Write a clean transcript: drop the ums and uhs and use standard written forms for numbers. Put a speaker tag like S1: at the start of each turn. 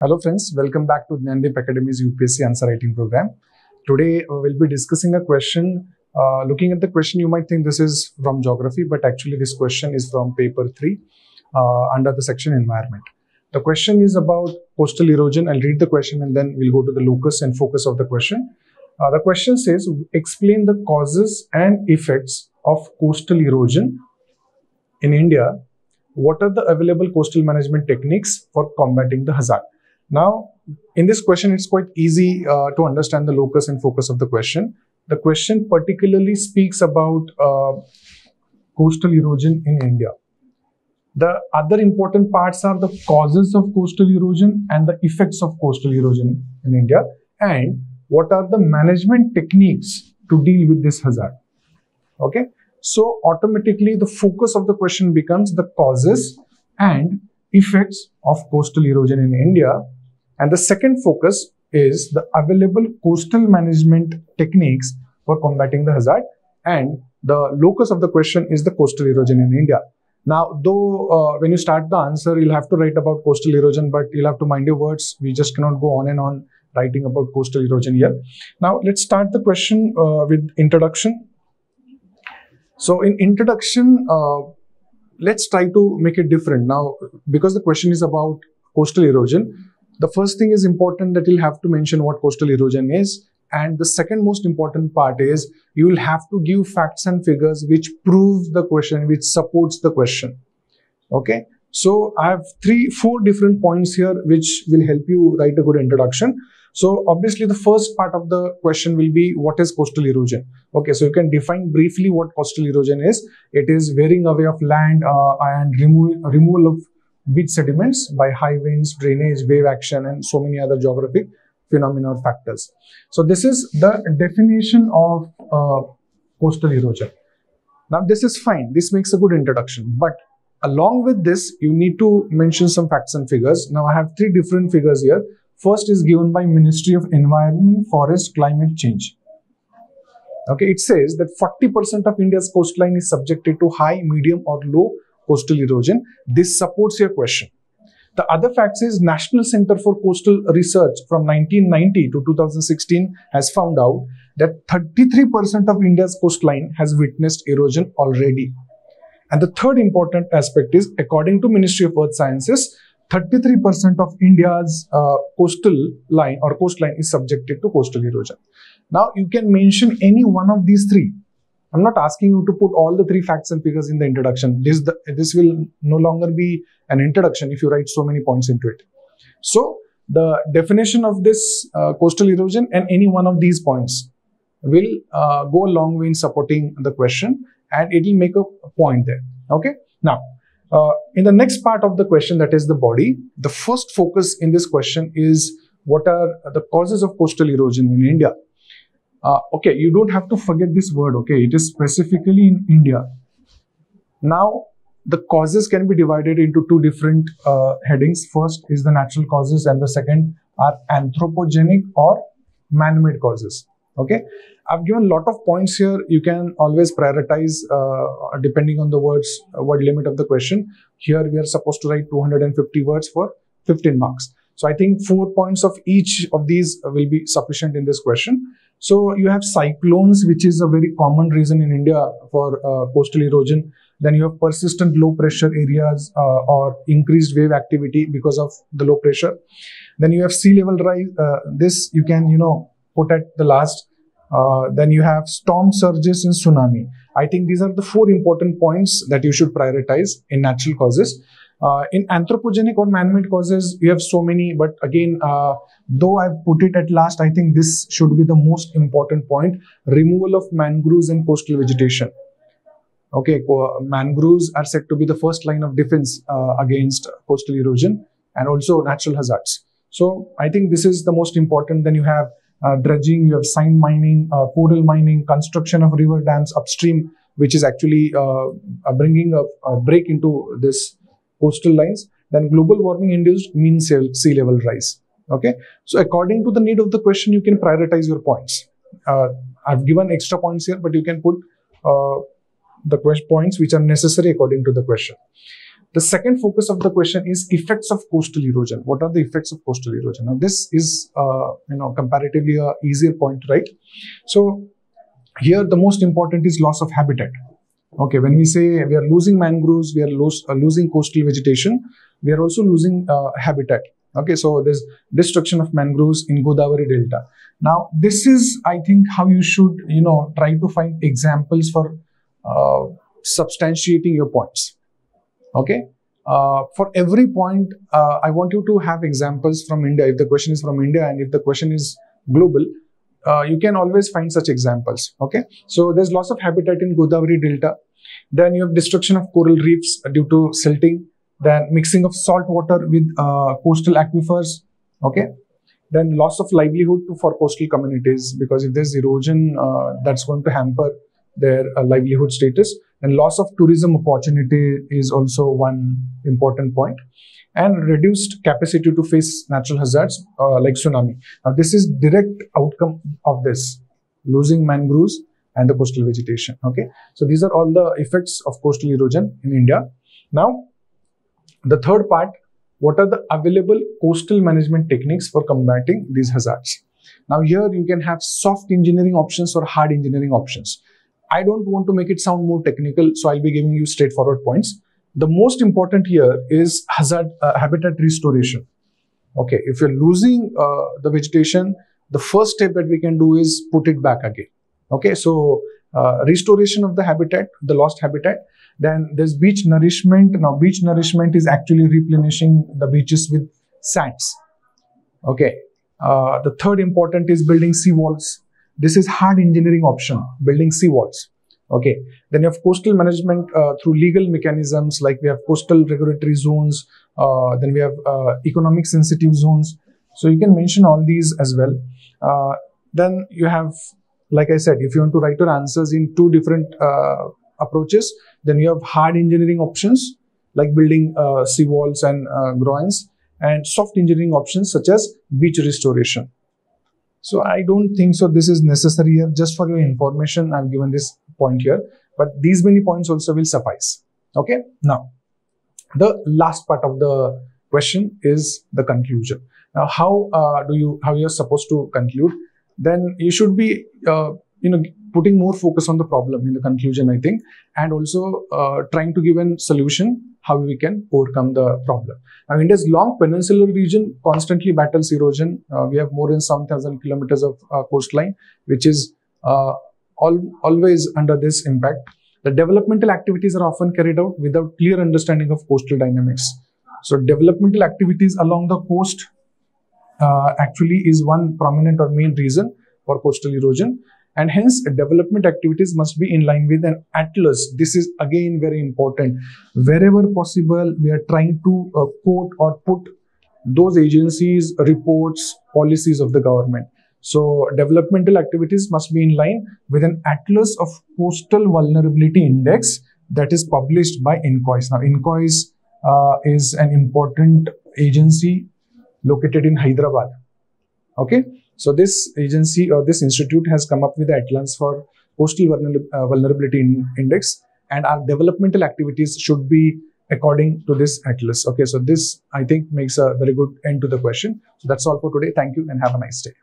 S1: Hello friends, welcome back to Dnyanadeep Academy's UPSC answer writing program. Today we'll be discussing a question. Looking at the question, you might think this is from geography, but actually this question is from paper 3 under the section environment. The question is about coastal erosion. I'll read the question and then we'll go to the locus and focus of the question. The question says, explain the causes and effects of coastal erosion in India. What are the available coastal management techniques for combating the hazard? Now, in this question, it's quite easy to understand the locus and focus of the question. The question particularly speaks about coastal erosion in India. The other important parts are the causes of coastal erosion and the effects of coastal erosion in India, and what are the management techniques to deal with this hazard. Okay, so automatically the focus of the question becomes the causes and effects of coastal erosion in India, and the second focus is the available coastal management techniques for combating the hazard, and the locus of the question is the coastal erosion in India. Now, though when you start the answer, you'll have to write about coastal erosion, but you'll have to mind your words. We just cannot go on and on writing about coastal erosion here. Now, let's start the question with introduction. So, in introduction, let's try to make it different. Now, because the question is about coastal erosion, the first thing is important that you'll have to mention what coastal erosion is. And the second most important part is you will have to give facts and figures which prove the question, which supports the question. Okay. So I have 4 different points here which will help you write a good introduction. So obviously the first part of the question will be what is coastal erosion. Okay, so you can define briefly what coastal erosion is. It is wearing away of land and removal of beach sediments by high winds, drainage, wave action, and so many other geographic phenomena or factors. So this is the definition of coastal erosion. Now this is fine. This makes a good introduction. But along with this, you need to mention some facts and figures. Now I have 3 different figures here. First is given by Ministry of Environment, Forest, Climate Change. Okay, it says that 40% of India's coastline is subjected to high, medium or low coastal erosion. This supports your question. The other facts is National Center for Coastal Research from 1990 to 2016 has found out that 33% of India's coastline has witnessed erosion already. And the third important aspect is, according to Ministry of Earth Sciences, 33% of India's coastal line or coastline is subjected to coastal erosion. Now, you can mention any one of these 3. I'm not asking you to put all the 3 facts and figures in the introduction. This will no longer be an introduction if you write so many points into it. So, the definition of this coastal erosion and any one of these points will go a long way in supporting the question, and it will make a point there. Okay. Now, in the next part of the question, that is the body, the first focus in this question is what are the causes of coastal erosion in India. Okay, you don't have to forget this word, okay, it is specifically in India. Now, the causes can be divided into 2 different headings. First is the natural causes and the second are anthropogenic or man-made causes. Okay, I've given a lot of points here. You can always prioritize depending on the word limit of the question. Here we are supposed to write 250 words for 15 marks. So I think 4 points of each of these will be sufficient in this question. So you have cyclones, which is a very common reason in India for coastal erosion. Then you have persistent low pressure areas or increased wave activity because of the low pressure. Then you have sea level rise. This you can, put at the last. Then you have storm surges and tsunami. I think these are the 4 important points that you should prioritize in natural causes. In anthropogenic or man-made causes, you have so many, but again, though I've put it at last, I think this should be the most important point: removal of mangroves and coastal vegetation. Okay, mangroves are said to be the first line of defense against coastal erosion and also natural hazards. So I think this is the most important. Then you have dredging, you have sand mining, coral mining, construction of river dams upstream, which is actually bringing a break into this coastal lines. Then global warming induced mean sea level rise. Okay, so according to the need of the question, you can prioritize your points. I've given extra points here, but you can put the points which are necessary according to the question. The second focus of the question is effects of coastal erosion. What are the effects of coastal erosion? Now, this is comparatively a easier point, right? So here the most important is loss of habitat. Okay, when we say we are losing mangroves, we are losing coastal vegetation, we are also losing habitat. Okay, so there's destruction of mangroves in Godavari Delta. Now, this is, I think, how you should, try to find examples for substantiating your points. Okay, for every point, I want you to have examples from India. If the question is from India and if the question is global, you can always find such examples. Okay, so there's loss of habitat in Godavari Delta. Then you have destruction of coral reefs due to silting. Then mixing of salt water with coastal aquifers. Okay, then loss of livelihood for coastal communities, because if there's erosion, that's going to hamper their livelihood status. And loss of tourism opportunity is also one important point. And reduced capacity to face natural hazards like tsunami. Now, this is direct outcome of this, losing mangroves and the coastal vegetation. Okay, so these are all the effects of coastal erosion in India. Now, the third part, what are the available coastal management techniques for combating these hazards? Now, here you can have soft engineering options or hard engineering options. I don't want to make it sound more technical, so I'll be giving you straightforward points. The most important here is habitat restoration. Okay, if you're losing the vegetation, the first step that we can do is put it back again. Okay, so restoration of the habitat, the lost habitat. Then there's beach nourishment. Now, beach nourishment is actually replenishing the beaches with sands. Okay, the third important is building seawalls. This is hard engineering option, building seawalls. Okay, then you have coastal management through legal mechanisms, like we have coastal regulatory zones, then we have economic sensitive zones. So you can mention all these as well. Then you have, like I said, if you want to write your answers in two different approaches, then you have hard engineering options like building seawalls and groins, and soft engineering options such as beach restoration. So I don't think so this is necessary here. Just for your information, I've given this point here, but these many points also will suffice. Okay, now the last part of the question is the conclusion. Now, how you're supposed to conclude? Then you should be putting more focus on the problem in the conclusion, I think, and also trying to give a solution how we can overcome the problem. Now, India's long peninsular region constantly battles erosion. We have more than 7,000 kilometers of coastline, which is always under this impact. The developmental activities are often carried out without clear understanding of coastal dynamics. So, developmental activities along the coast actually is one prominent or main reason for coastal erosion. And hence, development activities must be in line with an atlas. This is again very important. Wherever possible, we are trying to quote or put those agencies, reports, policies of the government. So, developmental activities must be in line with an atlas of coastal vulnerability index that is published by INCOIS. Now, INCOIS is an important agency located in Hyderabad. Okay. So this agency or this institute has come up with the atlas for coastal vulnerability index, and our developmental activities should be according to this atlas. Okay, so this I think makes a very good end to the question. So that's all for today. Thank you and have a nice day.